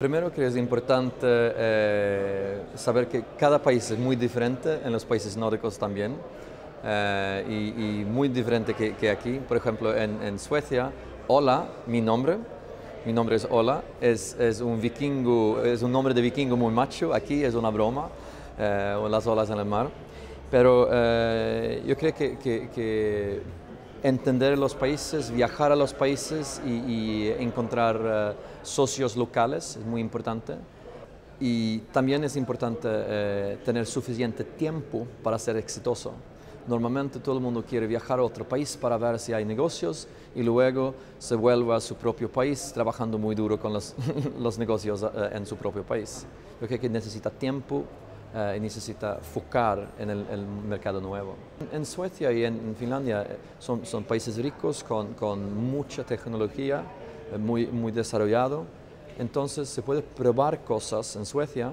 Primero que es importante saber que cada país es muy diferente, en los países nórdicos también, y muy diferente que aquí. Por ejemplo, en Suecia, Ola, mi nombre es Ola, es un vikingo, es un nombre de vikingo muy macho, aquí es una broma, las olas en el mar. Pero yo creo que entender los países, viajar a los países y encontrar socios locales es muy importante. Y también es importante tener suficiente tiempo para ser exitoso. Normalmente todo el mundo quiere viajar a otro país para ver si hay negocios y luego se vuelve a su propio país trabajando muy duro con los negocios en su propio país. Yo creo que necesita tiempo y necesita enfocar en el mercado nuevo. En Suecia y en Finlandia son países ricos con mucha tecnología, muy desarrollado. Entonces se puede probar cosas en Suecia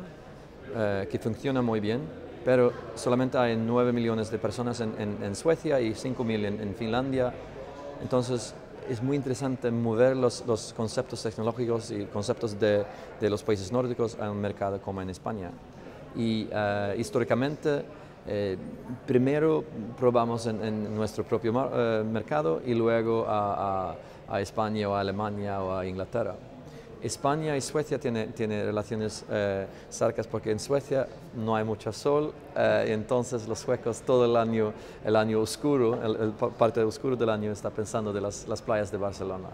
que funcionan muy bien, pero solamente hay 9 millones de personas en Suecia y 5.000 en Finlandia. Entonces es muy interesante mover los conceptos tecnológicos y conceptos de los países nórdicos a un mercado como en España. Y históricamente, primero probamos en nuestro propio mercado y luego a España o a Alemania o a Inglaterra. España y Suecia tienen relaciones cercanas porque en Suecia no hay mucho sol, y entonces los suecos todo el año oscuro, parte oscura del año está pensando de las playas de Barcelona.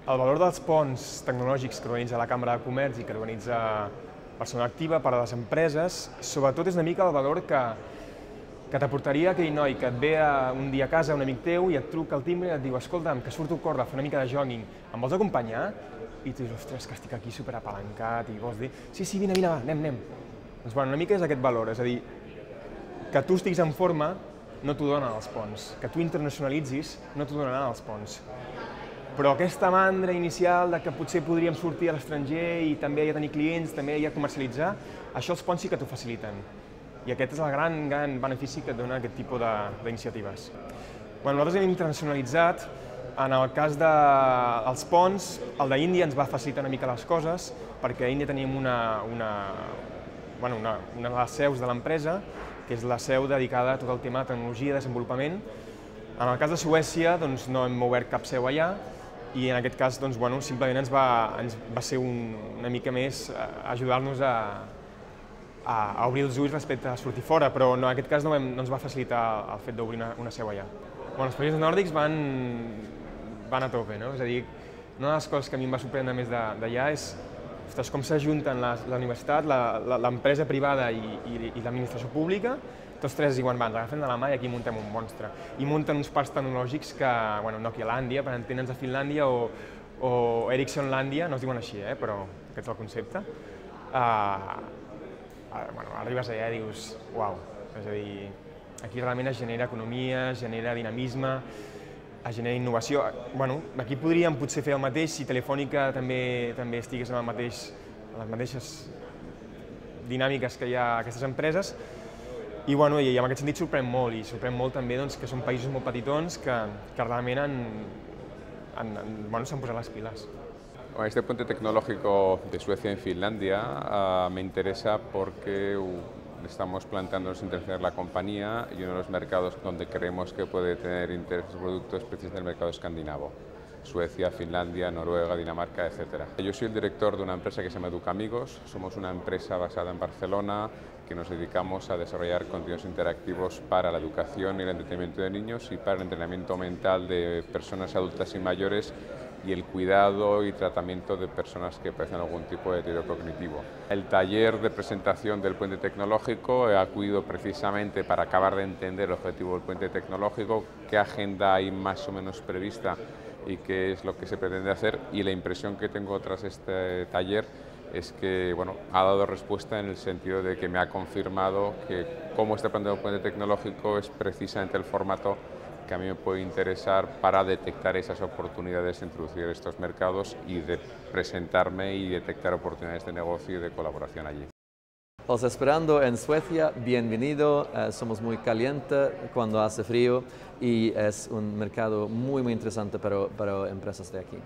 El valor dels ponts tecnològics que organitza la Cambra de Comerç i que organitza Barcelona Activa per a les empreses, sobretot és una mica el valor que t'aportaria aquell noi que et ve un dia a casa, un amic teu, i et truca al timbre i et diu escolta'm, que surto a córrer a fer una mica de jogging, em vols acompanyar? I tu dius, ostres, que estic aquí superapalancat i vols dir, sí, vine, va, anem. Doncs bueno, una mica és aquest valor, és a dir, que tu estiguis en forma no t'ho donen els ponts, que tu internacionalitzis no t'ho donaran els ponts. Però aquesta mandra inicial de que potser podríem sortir a l'estranger i també ja tenir clients, també ja comercialitzar, això els ponts sí que t'ho faciliten. I aquest és el gran benefici que et dona aquest tipus d'iniciatives. Nosaltres hem internacionalitzat, en el cas dels ponts, el d'Índia ens va facilitar una mica les coses, perquè a Índia tenim una de les seus de l'empresa, que és la seu dedicada a tot el tema de tecnologia i desenvolupament. En el cas de Suècia no hem obert cap seu allà, i en aquest cas simplement ens va ser una mica més ajudar-nos a obrir els ulls respecte a sortir fora, però en aquest cas no ens va facilitar el fet d'obrir una seu allà. Els països nòrdics van a tope, no? És a dir, una de les coses que a mi em va sorprendre més d'allà és com s'ajunten la universitat, l'empresa privada i l'administració pública, tots tres diuen, va, ens agafem de la mà i aquí muntem un monstre. I munten uns parcs tecnològics que, Nokialàndia, per entendre'ns a Finlàndia, o Ericssonlàndia, no es diuen així, però aquest és el concepte. Arribes allà i dius, uau, és a dir, aquí realment es genera economia, es genera dinamisme, es genera innovació. Aquí podríem potser fer el mateix si Telefònica també estigués en les mateixes dinàmiques que hi ha a aquestes empreses, i en aquest sentit sorprèn molt, i sorprèn molt també que són països molt petitons que realment s'han posat les piles. Este puente tecnológico de Suecia en Finlandia me interesa porque estamos planteándonos internacionalizar la compañía y uno de los mercados donde creemos que puede tener interés en su producto es precisamente el mercado escandinavo. Suecia, Finlandia, Noruega, Dinamarca, etc. Yo soy el director de una empresa que se llama Educamigos. Somos una empresa basada en Barcelona que nos dedicamos a desarrollar contenidos interactivos para la educación y el entretenimiento de niños y para el entrenamiento mental de personas adultas y mayores y el cuidado y tratamiento de personas que padecen algún tipo de deterioro cognitivo. El taller de presentación del puente tecnológico he acudido precisamente para acabar de entender el objetivo del puente tecnológico, qué agenda hay más o menos prevista y qué es lo que se pretende hacer, y la impresión que tengo tras este taller es que ha dado respuesta en el sentido de que me ha confirmado que cómo está planteado el puente tecnológico es precisamente el formato que a mí me puede interesar para detectar esas oportunidades de introducir estos mercados y de presentarme y detectar oportunidades de negocio y de colaboración allí. Os esperando en Suecia, bienvenido, somos muy calientes cuando hace frío y es un mercado muy interesante para empresas de aquí.